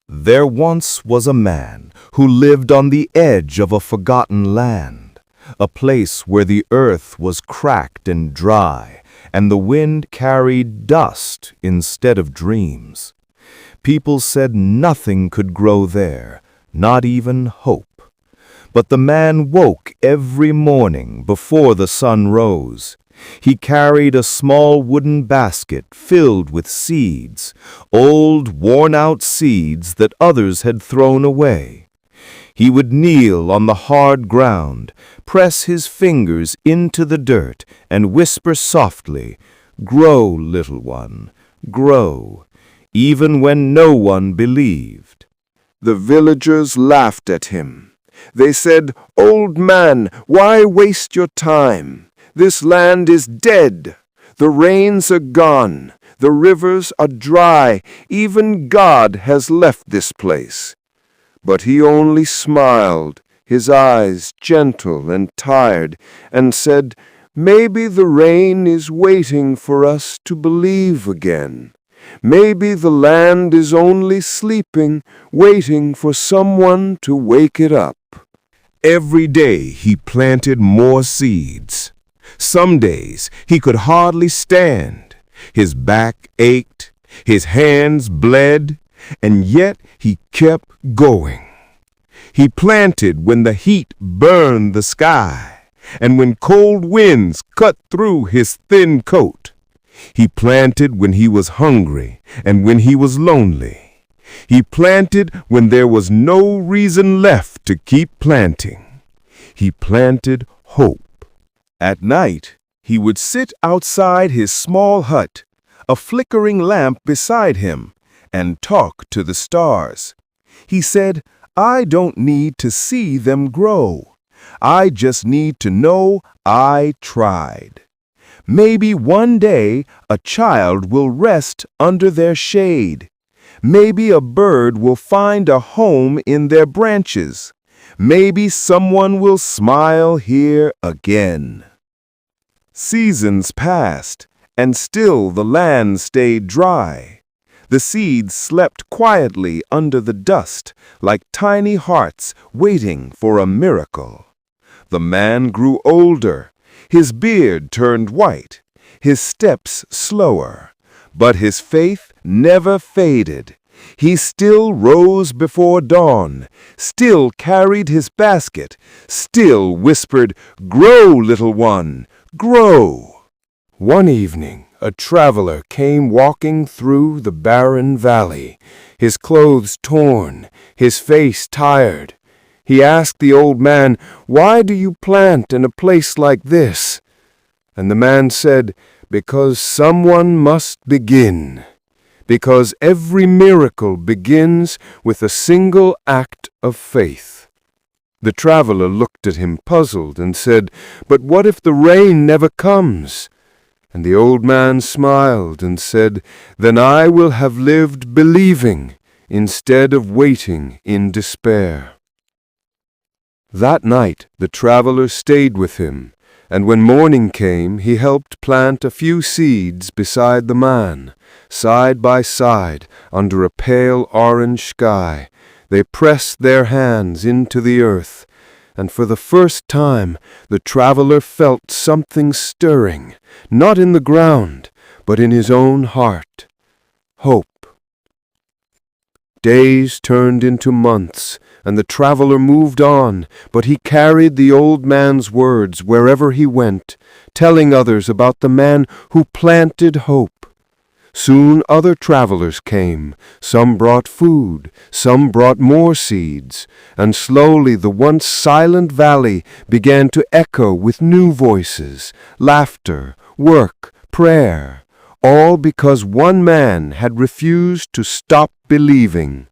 There once was a man who lived on the edge of a forgotten land, a place where the earth was cracked and dry, and the wind carried dust instead of dreams. People said nothing could grow there, not even hope. But the man woke every morning before the sun rose. He carried a small wooden basket filled with seeds, old, worn-out seeds that others had thrown away. He would kneel on the hard ground, press his fingers into the dirt, and whisper softly, "Grow, little one, grow," even when no one believed. The villagers laughed at him. They said, "Old man, why waste your time? This land is dead. The rains are gone. The rivers are dry. Even God has left this place." But he only smiled, his eyes gentle and tired, and said, "Maybe the rain is waiting for us to believe again. Maybe the land is only sleeping, waiting for someone to wake it up." Every day he planted more seeds. Some days he could hardly stand. His back ached, his hands bled, and yet he kept going. He planted when the heat burned the sky, and when cold winds cut through his thin coat. He planted when he was hungry and when he was lonely. He planted when there was no reason left to keep planting. He planted hope. At night, he would sit outside his small hut, a flickering lamp beside him, and talk to the stars. He said, "I don't need to see them grow. I just need to know I tried. Maybe one day a child will rest under their shade. Maybe a bird will find a home in their branches. Maybe someone will smile here again." Seasons passed, and still the land stayed dry. The seeds slept quietly under the dust, like tiny hearts waiting for a miracle. The man grew older. His beard turned white, his steps slower, but his faith never faded. He still rose before dawn, still carried his basket, still whispered, "Grow, little one, grow." One evening, a traveler came walking through the barren valley, his clothes torn, his face tired. He asked the old man, "Why do you plant in a place like this?" And the man said, "Because someone must begin. Because every miracle begins with a single act of faith." The traveler looked at him puzzled and said, "But what if the rain never comes?" And the old man smiled and said, "Then I will have lived believing instead of waiting in despair." That night the traveler stayed with him, and when morning came he helped plant a few seeds beside the man. Side by side, under a pale orange sky, they pressed their hands into the earth, and for the first time the traveler felt something stirring, not in the ground, but in his own heart. Hope. Days turned into months, and the traveler moved on, but he carried the old man's words wherever he went, telling others about the man who planted hope. Soon other travelers came. Some brought food, some brought more seeds, and slowly the once silent valley began to echo with new voices, laughter, work, prayer, all because one man had refused to stop believing.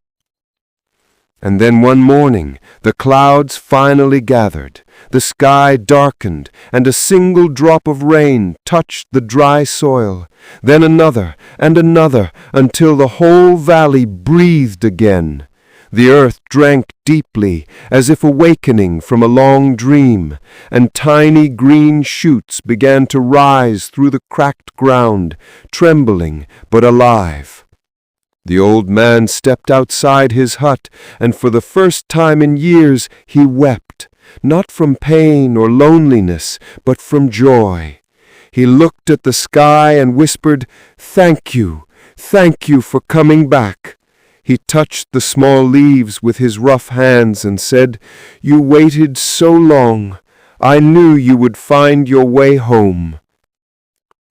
And then one morning the clouds finally gathered, the sky darkened, and a single drop of rain touched the dry soil, then another and another, until the whole valley breathed again. The earth drank deeply, as if awakening from a long dream, and tiny green shoots began to rise through the cracked ground, trembling but alive. The old man stepped outside his hut, and for the first time in years he wept, not from pain or loneliness, but from joy. He looked at the sky and whispered, thank you for coming back." He touched the small leaves with his rough hands and said, "You waited so long. I knew you would find your way home."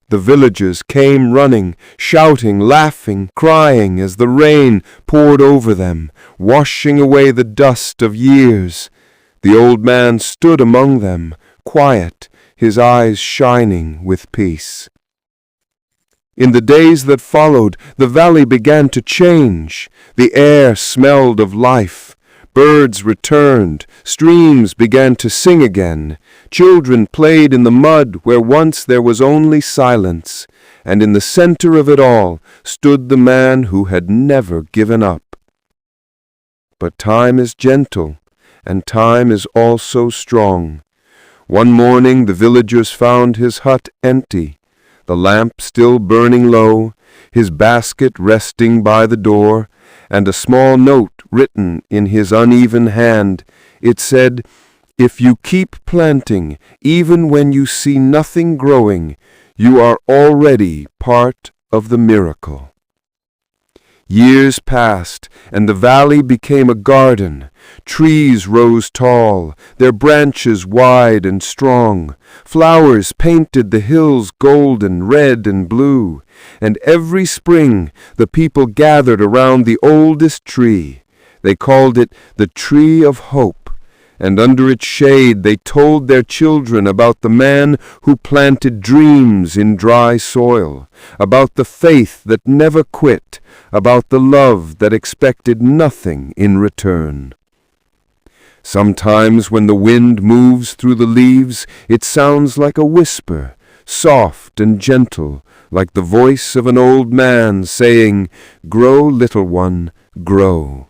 The villagers came running, shouting, laughing, crying as the rain poured over them, washing away the dust of years. The old man stood among them, quiet, his eyes shining with peace. In the days that followed, the valley began to change. The air smelled of life. Birds returned, streams began to sing again, children played in the mud where once there was only silence, and in the center of it all stood the man who had never given up. But time is gentle, and time is also strong. One morning the villagers found his hut empty, the lamp still burning low, his basket resting by the door, and a small note written in his uneven hand. It said, "If you keep planting, even when you see nothing growing, you are already part of the miracle." Years passed, and the valley became a garden. Trees rose tall, their branches wide and strong. Flowers painted the hills golden, red, and blue. And every spring the people gathered around the oldest tree. They called it the Tree of Hope. And under its shade they told their children about the man who planted dreams in dry soil, about the faith that never quit, about the love that expected nothing in return. Sometimes when the wind moves through the leaves, it sounds like a whisper, soft and gentle, like the voice of an old man saying, "Grow, little one, grow."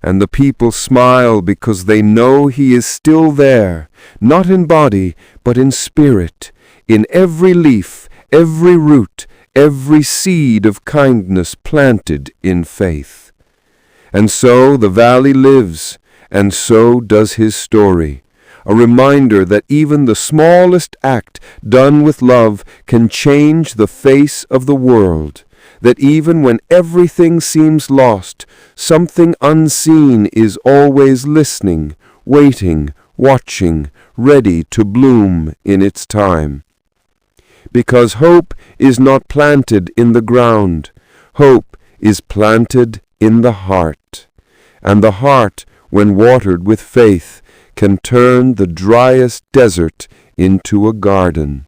And the people smile because they know he is still there, not in body, but in spirit, in every leaf, every root, every seed of kindness planted in faith. And so the valley lives, and so does his story, a reminder that even the smallest act done with love can change the face of the world, that even when everything seems lost, something unseen is always listening, waiting, watching, ready to bloom in its time. Because hope is not planted in the ground. Hope is planted in the heart. And the heart, when watered with faith, can turn the driest desert into a garden.